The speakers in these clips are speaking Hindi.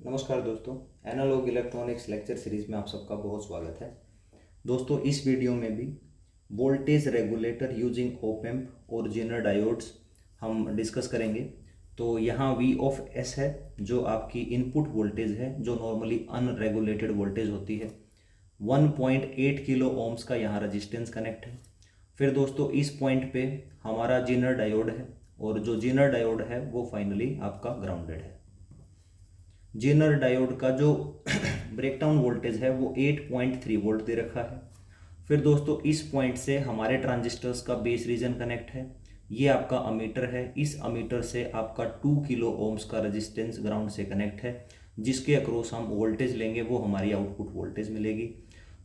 नमस्कार दोस्तों, एनालॉग इलेक्ट्रॉनिक्स लेक्चर सीरीज में आप सबका बहुत स्वागत है। दोस्तों, इस वीडियो में भी voltage regulator using op amp और जेनर डायोड्स हम डिस्कस करेंगे। तो यहाँ V ऑफ S है जो आपकी इनपुट वोल्टेज है, जो नॉर्मली अनरेगुलेटेड वोल्टेज होती है। 1.8 किलो ओम्स का यहाँ रजिस्टेंस कनेक्ट है। फिर दोस्तों इस पॉइंट पे हमारा जेनर डायोड है और जो जेनर डायोड है वो फाइनली आपका ग्राउंडेड है। जेनर डायोड का जो ब्रेकडाउन वोल्टेज है वो 8.3 वोल्ट दे रखा है। फिर दोस्तों इस पॉइंट से हमारे ट्रांजिस्टर्स का बेस रीजन कनेक्ट है। ये आपका अमीटर है। इस अमीटर से आपका 2 किलो ओम्स का रेजिस्टेंस ग्राउंड से कनेक्ट है, जिसके अक्रॉस हम वोल्टेज लेंगे वो हमारी आउटपुट वोल्टेज मिलेगी।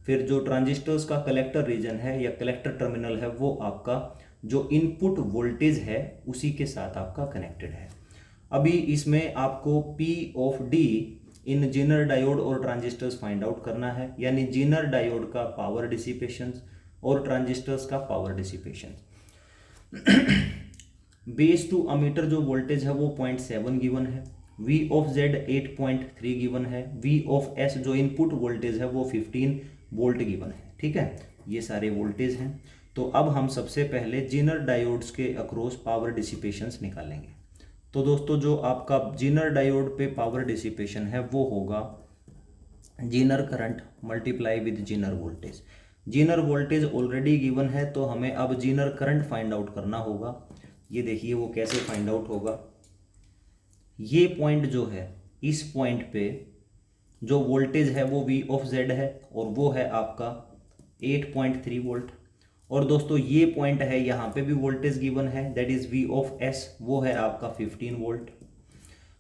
फिर जो ट्रांजिस्टर्स का कलेक्टर रीजन है या कलेक्टर टर्मिनल है वो आपका जो इनपुट वोल्टेज है उसी के साथ आपका कनेक्टेड है। अभी इसमें आपको P of D in zener diode और ट्रांजिस्टर्स फाइंड आउट करना है, यानी जेनर डायोड का पावर डिसिपेशन और ट्रांजिस्टर्स का power dissipation. Base to emitter जो वोल्टेज है वो 0.7 गिवन है। V ऑफ Z 8.3 गिवन है। V ऑफ S जो इनपुट वोल्टेज है वो 15 वोल्ट गिवन है। ठीक है, ये सारे वोल्टेज हैं। तो अब हम सबसे पहले जेनर डायोड्स के अक्रॉस पावर डिसिपेशंस निकालेंगे। तो दोस्तों जो आपका जेनर डायोड पे पावर डिसिपेशन है वो होगा zener current multiply with zener voltage. Zener voltage already given है तो हमें अब जेनर करंट फाइंड आउट करना होगा। ये देखिए वो कैसे फाइंड आउट होगा। ये पॉइंट जो है, इस पॉइंट पे जो वोल्टेज है वो V ऑफ Z है और वो है आपका 8.3 वोल्ट। और दोस्तों ये पॉइंट है, यहाँ पे भी वोल्टेज गिवन है, that is V of S, वो है आपका 15 वोल्ट।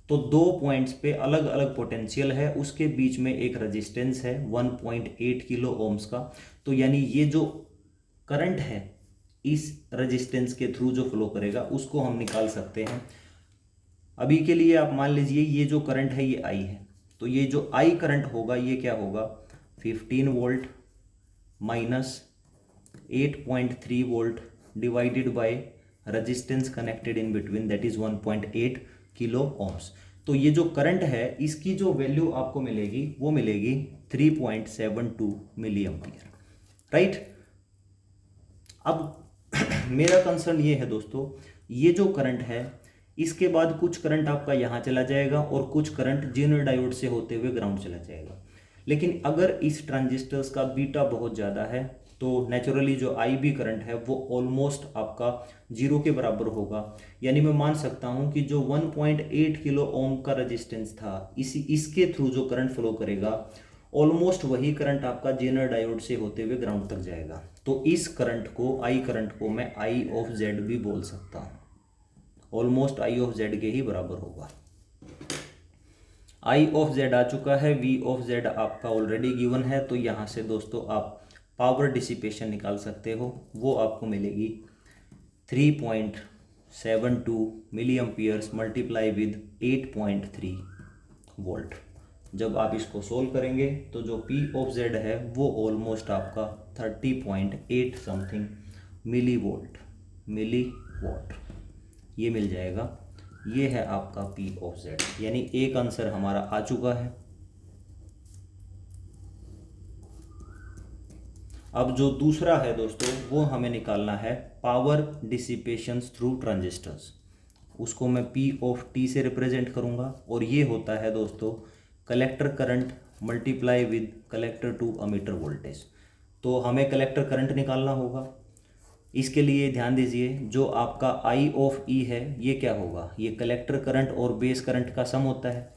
तो दो पॉइंट्स पे अलग अलग पोटेंशियल है, उसके बीच में एक रेजिस्टेंस है 1.8 किलो ओम्स का। तो यानी ये जो करंट है इस रेजिस्टेंस के थ्रू जो फ्लो करेगा उसको हम निकाल सकते हैं। अभी के लिए आप मान लीजिए ये जो करंट है ये I है, तो ये जो I करंट होगा ये क्या होगा, 15 volt minus 8.3 volt divided by resistance connected in between, that is 1.8 kilo ohms. तो ये जो करंट है इसकी जो वैल्यू आपको मिलेगी वो मिलेगी 3.72 मिली एम्पियर, राइट। अब मेरा कंसर्न ये है दोस्तों, ये जो करंट है इसके बाद कुछ करंट आपका यहाँ चला जाएगा और कुछ करंट जेनर डायोड से होते हुए ग्राउंड चला जाएगा। लेकिन अगर इस ट्रांजिस्टर्स का बीटा बहुत ज़्यादा है तो नेचुरली जो IB करंट है वो ऑलमोस्ट आपका 0 के बराबर होगा। यानी मैं मान सकता हूँ कि जो 1.8 किलो ओम का रेजिस्टेंस था इसके थ्रू जो करंट फ्लो करेगा ऑलमोस्ट वही करंट आपका जेनर डायोड से होते हुए ग्राउंड तक जाएगा। तो इस करंट को, I करंट को मैं I ऑफ Z भी बोल सकता हूँ। ऑलमोस्ट I ऑफ Z के ही बराबर होगा। I ऑफ Z आ चुका है, V ऑफ Z आपका ऑलरेडी गिवन है। तो यहाँ से दोस्तों आप पावर डिसिपेशन निकाल सकते हो, वो आपको मिलेगी 3.72 मिली एम्पियर्स मल्टीप्लाई विद 8.3 वोल्ट। जब आप इसको सोल्व करेंगे तो जो P ऑफ Z है वो ऑलमोस्ट आपका 30.8 समथिंग मिली वॉट ये मिल जाएगा। ये है आपका P ऑफ Z, यानी एक आंसर हमारा आ चुका है। अब जो दूसरा है दोस्तों वो हमें निकालना है पावर डिसिपेशंस थ्रू ट्रांजिस्टर्स। उसको मैं P ऑफ T से रिप्रेजेंट करूंगा और ये होता है दोस्तों collector current multiply with collector to emitter voltage. तो हमें कलेक्टर करंट निकालना होगा। इसके लिए ध्यान दीजिए जो आपका I ऑफ E है ये क्या होगा, ये कलेक्टर करंट और बेस करंट का सम होता है।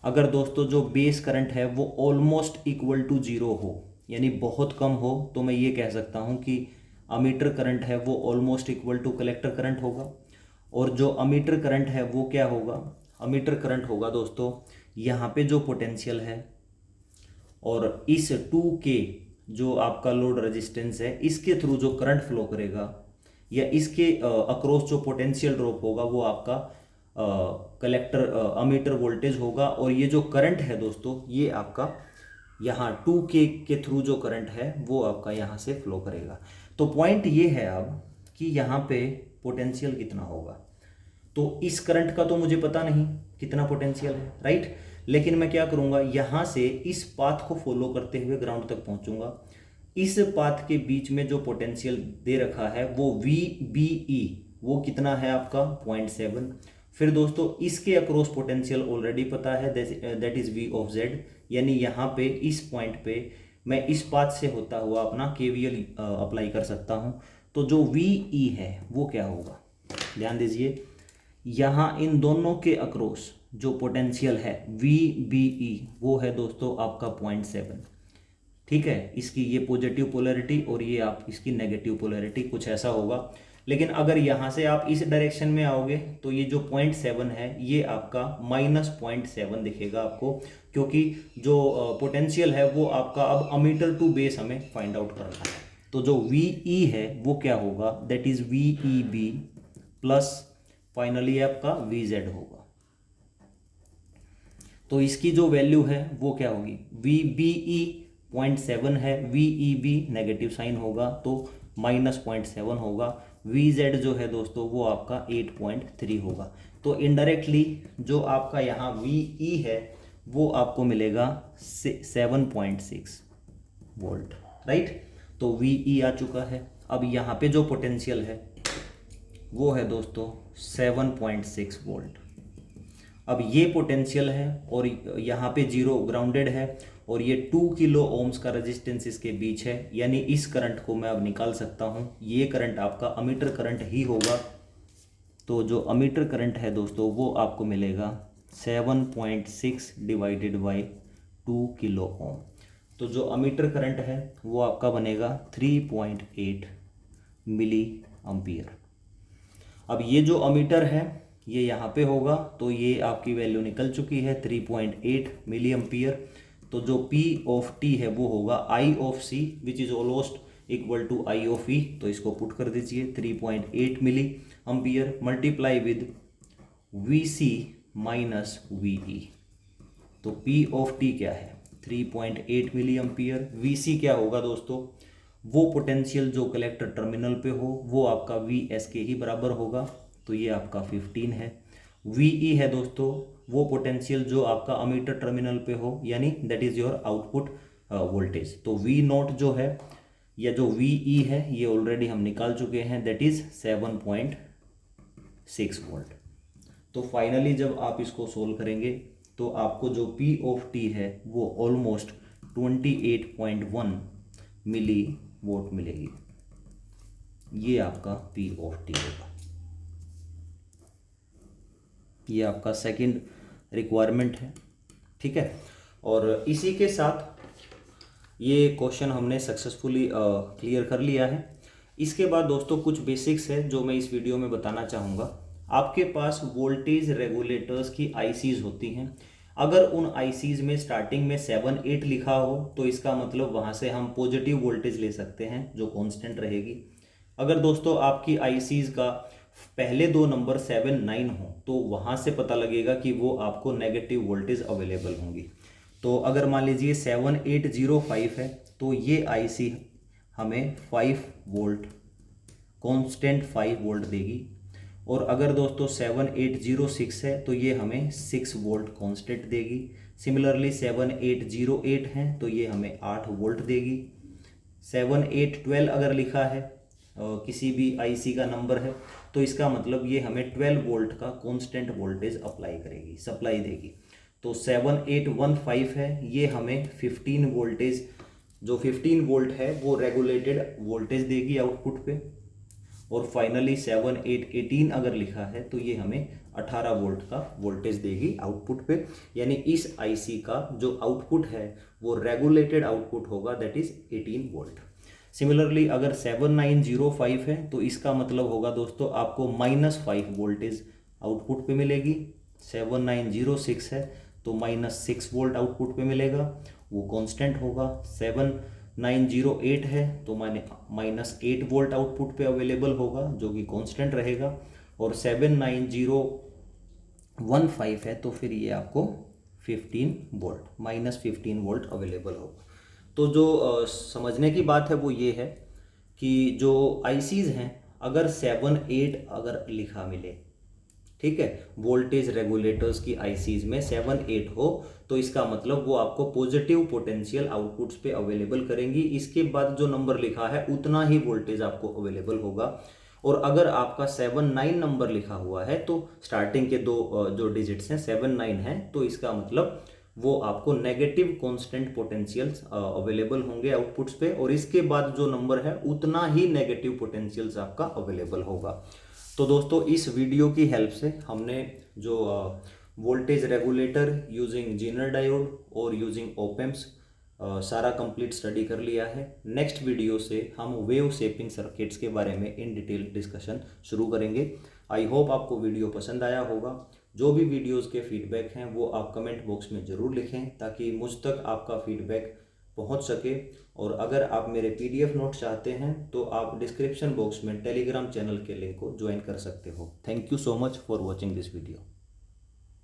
अगर दोस्तों जो बेस करंट है वो ऑलमोस्ट इक्वल टू 0 हो, यानी बहुत कम हो, तो मैं ये कह सकता हूँ कि अमीटर करंट है वो almost equal to collector current होगा। और जो अमीटर करंट है वो क्या होगा, अमीटर करंट होगा दोस्तों यहाँ पे जो पोटेंशियल है और इस 2K जो आपका लोड रेजिस्टेंस है इसके थ्रू जो करंट फ्लो करेगा या इसके अक्रॉस जो पोटेंशियल ड्रॉप होगा वो आपका कलेक्टर अमीटर वोल्टेज होगा। और ये जो करंट है दोस्तों ये आपका यहाँ 2K के थ्रू जो करंट है वो आपका यहाँ से फ्लो करेगा। तो पॉइंट ये है अब कि यहाँ पे पोटेंशियल कितना होगा। तो इस करंट का तो मुझे पता नहीं कितना पोटेंशियल है, राइट। लेकिन मैं क्या करूँगा, यहाँ से इस पाथ को फॉलो करते हुए ग्राउंड तक पहुँचूंगा। इस पाथ के बीच में जो पोटेंशियल दे रखा है वो VBE, वो कितना है आपका 0.7। फिर दोस्तों इसके अक्रॉस पोटेंशियल ऑलरेडी पता है, that is V of Z, यानी यहाँ पे इस पॉइंट पे मैं इस पाथ से होता हुआ अपना KVL अप्लाई कर सकता हूँ। तो जो VE है वो क्या होगा, ध्यान दीजिए, यहाँ इन दोनों के अक्रॉस जो पोटेंशियल है VBE वो है दोस्तों आपका 0.7। ठीक है, इसकी ये पॉजिटिव पोलैरिटी और ये आप इसकी नेगेटिव पोलैरिटी, कुछ ऐसा होगा। लेकिन अगर यहाँ से आप इस डायरेक्शन में आओगे तो ये जो 0.7 है ये आपका -0.7 दिखेगा आपको, क्योंकि जो पोटेंशियल है वो आपका अब अमीटर टू बेस हमें फाइंड आउट करना है। तो जो VE है वो क्या होगा, that is VEB plus finally आपका VZ होगा। तो इसकी जो वैल्यू है वो क्या होगी, VBE 0.7 है, VEB नेगेटिव साइन होगा तो -0.7 होगा, VZ जो है दोस्तों वो आपका 8.3 होगा। तो इनडायरेक्टली जो आपका यहाँ VE है वो आपको मिलेगा 7.6 वोल्ट, राइट। तो VE आ चुका है। अब यहाँ पे जो पोटेंशियल है वो है दोस्तों 7.6 वोल्ट। अब ये पोटेंशियल है और यहाँ पे जीरो ग्राउंडेड है और ये 2 किलो ओम्स का रेजिस्टेंस इसके बीच है, यानी इस करंट को मैं अब निकाल सकता हूँ। ये करंट आपका अमीटर करंट ही होगा। तो जो अमीटर करंट है दोस्तों वो आपको मिलेगा 7.6 डिवाइडेड बाई 2 किलो ओम। तो जो अमीटर करंट है वो आपका बनेगा 3.8 मिली एम्पियर। अब ये जो अमीटर है ये यहाँ पे होगा, तो ये आपकी वैल्यू निकल चुकी है 3.8 मिली एम्पियर। तो जो P ऑफ T है वो होगा I of C which is almost equal to I of E। तो इसको पुट कर दीजिए 3.8 milli ampere multiply with VC minus VE। तो P ऑफ T क्या है 3.8 मिली एम्पियर। VC क्या होगा दोस्तों, वो पोटेंशियल जो कलेक्टर टर्मिनल पे हो वो आपका VS के ही बराबर होगा, तो ये आपका 15 है। VE है दोस्तों वो पोटेंशियल जो आपका अमीटर टर्मिनल पे हो, यानी that is your output voltage. तो V नॉट जो है या जो VE है ये ऑलरेडी हम निकाल चुके हैं, दैट इज 7.6 वोल्ट। तो फाइनली जब आप इसको सोल्व करेंगे तो आपको जो P ऑफ T है वो ऑलमोस्ट 28.1 मिली वोट मिलेगी। ये आपका P ऑफ T होगा। ये आपका सेकंड रिक्वायरमेंट है, ठीक है। और इसी के साथ ये क्वेश्चन हमने सक्सेसफुली क्लियर कर लिया है। इसके बाद दोस्तों कुछ बेसिक्स है जो मैं इस वीडियो में बताना चाहूँगा। आपके पास वोल्टेज रेगुलेटर्स की ICs होती हैं। अगर उन ICs में स्टार्टिंग में 7-8 लिखा हो तो इसका मतलब वहाँ से हम पॉजिटिव वोल्टेज ले सकते हैं जो कांस्टेंट रहेगी। अगर दोस्तों आपकी ICs का पहले दो नंबर 7-9 हो तो वहाँ से पता लगेगा कि वो आपको नेगेटिव वोल्टेज अवेलेबल होंगी। तो अगर मान लीजिए 7805 है तो ये IC हमें 5 वोल्ट कांस्टेंट 5 वोल्ट देगी। और अगर दोस्तों 7806 है तो ये हमें 6 वोल्ट कांस्टेंट देगी। सिमिलरली 7808 है तो ये हमें 8 वोल्ट देगी। 7812 अगर लिखा है किसी भी IC का नंबर है तो इसका मतलब ये हमें 12 वोल्ट का कांस्टेंट वोल्टेज अप्लाई करेगी, सप्लाई देगी। तो 7815 है ये हमें 15 वोल्टेज, जो 15 वोल्ट है वो रेगुलेटेड वोल्टेज देगी आउटपुट पे। और फाइनली 7818 अगर लिखा है तो ये हमें 18 वोल्ट का वोल्टेज देगी आउटपुट पे, यानी इस IC का जो आउटपुट है वो रेगुलेटेड आउटपुट होगा, दैट इज 18 वोल्ट। सिमिलरली अगर 7905 है तो इसका मतलब होगा दोस्तों आपको -5 वोल्टेज आउटपुट पे मिलेगी। 7906 है तो -6 वोल्ट आउटपुट पे मिलेगा, वो कांस्टेंट होगा। 7908 है तो -8 वोल्ट आउटपुट पे अवेलेबल होगा जो कि कांस्टेंट रहेगा। और 79015 है तो फिर ये आपको 15 वोल्ट -15 वोल्ट अवेलेबल होगा। तो जो समझने की बात है वो ये है कि जो ICs हैं अगर 7-8 अगर लिखा मिले ठीक है, वोल्टेज रेगुलेटर्स की आईसीज में 7 8 हो तो इसका मतलब वो आपको पॉजिटिव पोटेंशियल आउटपुट्स पे अवेलेबल करेंगी। इसके बाद जो नंबर लिखा है उतना ही वोल्टेज आपको अवेलेबल होगा। और अगर आपका 7 9 नंबर लिखा हुआ है तो स्टार्टिंग के दो जो डिजिट्स हैं 7 9 हैं, तो इसका मतलब वो आपको नेगेटिव कांस्टेंट पोटेंशियल्स अवेलेबल होंगे आउटपुट्स पे, और इसके बाद जो नंबर है उतना ही नेगेटिव पोटेंशियल्स आपका अवेलेबल होगा। तो दोस्तों इस वीडियो की हेल्प से हमने जो voltage regulator using zener diode और यूजिंग ओपेम्स सारा कंप्लीट स्टडी कर लिया है। नेक्स्ट वीडियो से हम वेव शेपिंग सर्किट्स के बारे में इन डिटेल डिस्कशन शुरू करेंगे। आई होप आपको वीडियो पसंद आया होगा। जो भी वीडियोस के फीडबैक हैं वो आप कमेंट बॉक्स में ज़रूर लिखें ताकि मुझ तक आपका फीडबैक पहुंच सके। और अगर आप मेरे PDF नोट चाहते हैं तो आप डिस्क्रिप्शन बॉक्स में टेलीग्राम चैनल के लिंक को ज्वाइन कर सकते हो। Thank you so much for watching this video.